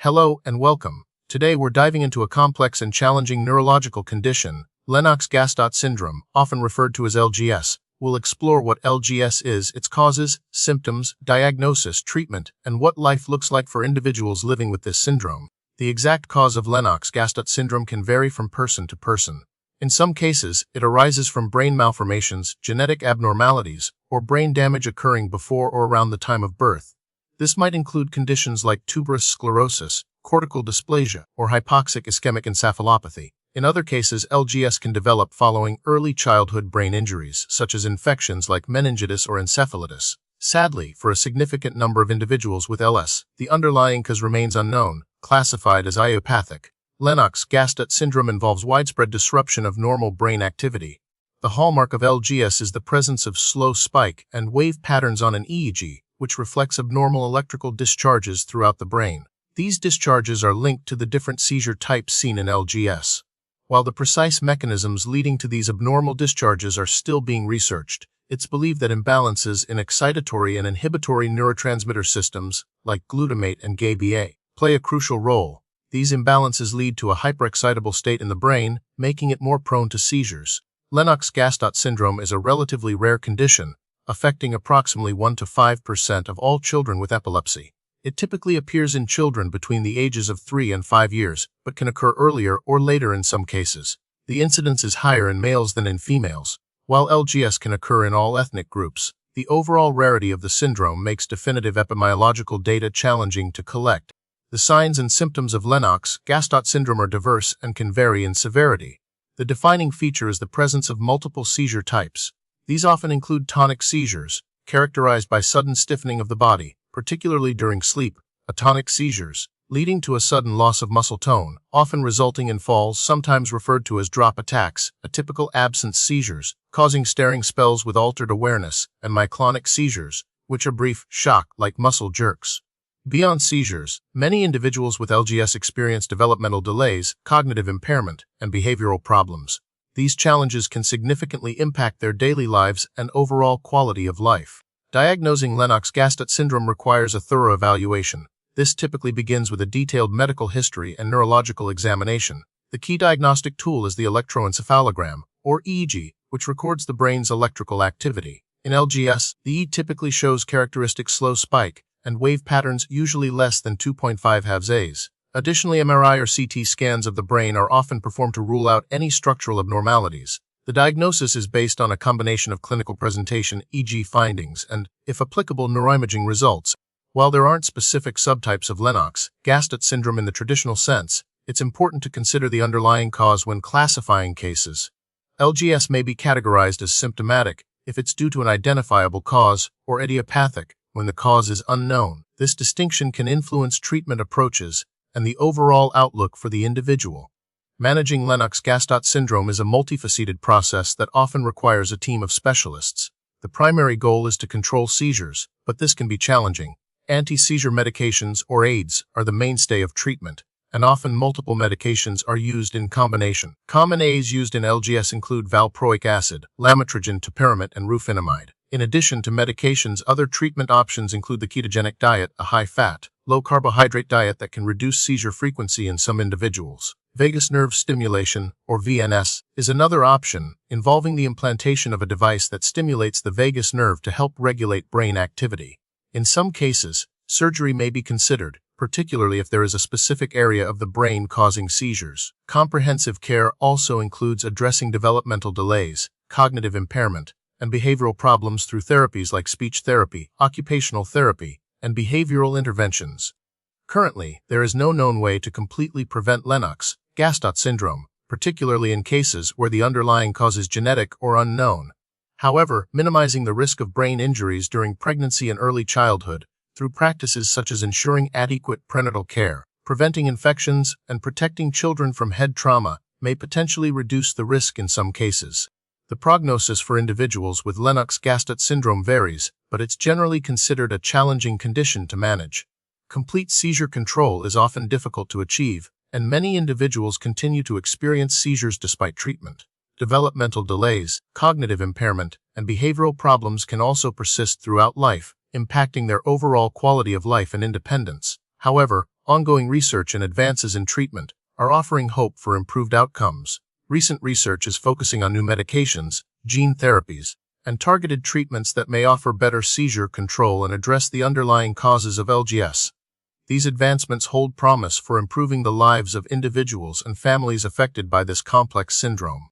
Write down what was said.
Hello and welcome. Today we're diving into a complex and challenging neurological condition, Lennox-Gastaut syndrome, often referred to as LGS. We'll explore what LGS is, its causes, symptoms, diagnosis, treatment, and what life looks like for individuals living with this syndrome. The exact cause of Lennox-Gastaut syndrome can vary from person to person. In some cases, it arises from brain malformations, genetic abnormalities, or brain damage occurring before or around the time of birth. This might include conditions like tuberous sclerosis, cortical dysplasia, or hypoxic ischemic encephalopathy. In other cases, LGS can develop following early childhood brain injuries, such as infections like meningitis or encephalitis. Sadly, for a significant number of individuals with LS, the underlying cause remains unknown, classified as idiopathic. Lennox-Gastaut syndrome involves widespread disruption of normal brain activity. The hallmark of LGS is the presence of slow spike and wave patterns on an EEG, which reflects abnormal electrical discharges throughout the brain. These discharges are linked to the different seizure types seen in LGS. While the precise mechanisms leading to these abnormal discharges are still being researched, it's believed that imbalances in excitatory and inhibitory neurotransmitter systems, like glutamate and GABA, play a crucial role. These imbalances lead to a hyperexcitable state in the brain, making it more prone to seizures. Lennox-Gastaut syndrome is a relatively rare condition, affecting approximately 1 to 5% of all children with epilepsy. It typically appears in children between the ages of 3 and 5 years, but can occur earlier or later in some cases. The incidence is higher in males than in females. While LGS can occur in all ethnic groups, the overall rarity of the syndrome makes definitive epidemiological data challenging to collect. The signs and symptoms of Lennox-Gastaut syndrome are diverse and can vary in severity. The defining feature is the presence of multiple seizure types. These often include tonic seizures, characterized by sudden stiffening of the body, particularly during sleep, atonic seizures, leading to a sudden loss of muscle tone, often resulting in falls, sometimes referred to as drop attacks, atypical absence seizures, causing staring spells with altered awareness, and myoclonic seizures, which are brief, shock-like muscle jerks. Beyond seizures, many individuals with LGS experience developmental delays, cognitive impairment, and behavioral problems. These challenges can significantly impact their daily lives and overall quality of life. Diagnosing Lennox-Gastaut syndrome requires a thorough evaluation. This typically begins with a detailed medical history and neurological examination. The key diagnostic tool is the electroencephalogram, or EEG, which records the brain's electrical activity. In LGS, the EEG typically shows characteristic slow spike and wave patterns usually less than 2.5 Hz. Additionally, MRI or CT scans of the brain are often performed to rule out any structural abnormalities. The diagnosis is based on a combination of clinical presentation, e.g. findings, and, if applicable, neuroimaging results. While there aren't specific subtypes of Lennox-Gastaut syndrome in the traditional sense, it's important to consider the underlying cause when classifying cases. LGS may be categorized as symptomatic if it's due to an identifiable cause, or idiopathic when the cause is unknown. This distinction can influence treatment approaches and the overall outlook for the individual. Managing Lennox-Gastaut syndrome is a multifaceted process that often requires a team of specialists. The primary goal is to control seizures, but this can be challenging. Anti-seizure medications, or AIDs, are the mainstay of treatment, and often multiple medications are used in combination. Common AIDs used in LGS include valproic acid, lamotrigine, topiramate, and rufinamide. In addition to medications, other treatment options include the ketogenic diet, a high-fat, low-carbohydrate diet that can reduce seizure frequency in some individuals. Vagus nerve stimulation, or VNS, is another option, involving the implantation of a device that stimulates the vagus nerve to help regulate brain activity. In some cases, surgery may be considered, particularly if there is a specific area of the brain causing seizures. Comprehensive care also includes addressing developmental delays, cognitive impairment, and behavioral problems through therapies like speech therapy, occupational therapy, and behavioral interventions. Currently, there is no known way to completely prevent Lennox-Gastaut syndrome, particularly in cases where the underlying cause is genetic or unknown. However, minimizing the risk of brain injuries during pregnancy and early childhood, through practices such as ensuring adequate prenatal care, preventing infections, and protecting children from head trauma, may potentially reduce the risk in some cases. The prognosis for individuals with Lennox-Gastaut syndrome varies, but it's generally considered a challenging condition to manage. Complete seizure control is often difficult to achieve, and many individuals continue to experience seizures despite treatment. Developmental delays, cognitive impairment, and behavioral problems can also persist throughout life, impacting their overall quality of life and independence. However, Ongoing research and advances in treatment are offering hope for improved outcomes. Recent research is focusing on new medications, gene therapies, and targeted treatments that may offer better seizure control and address the underlying causes of LGS. These advancements hold promise for improving the lives of individuals and families affected by this complex syndrome.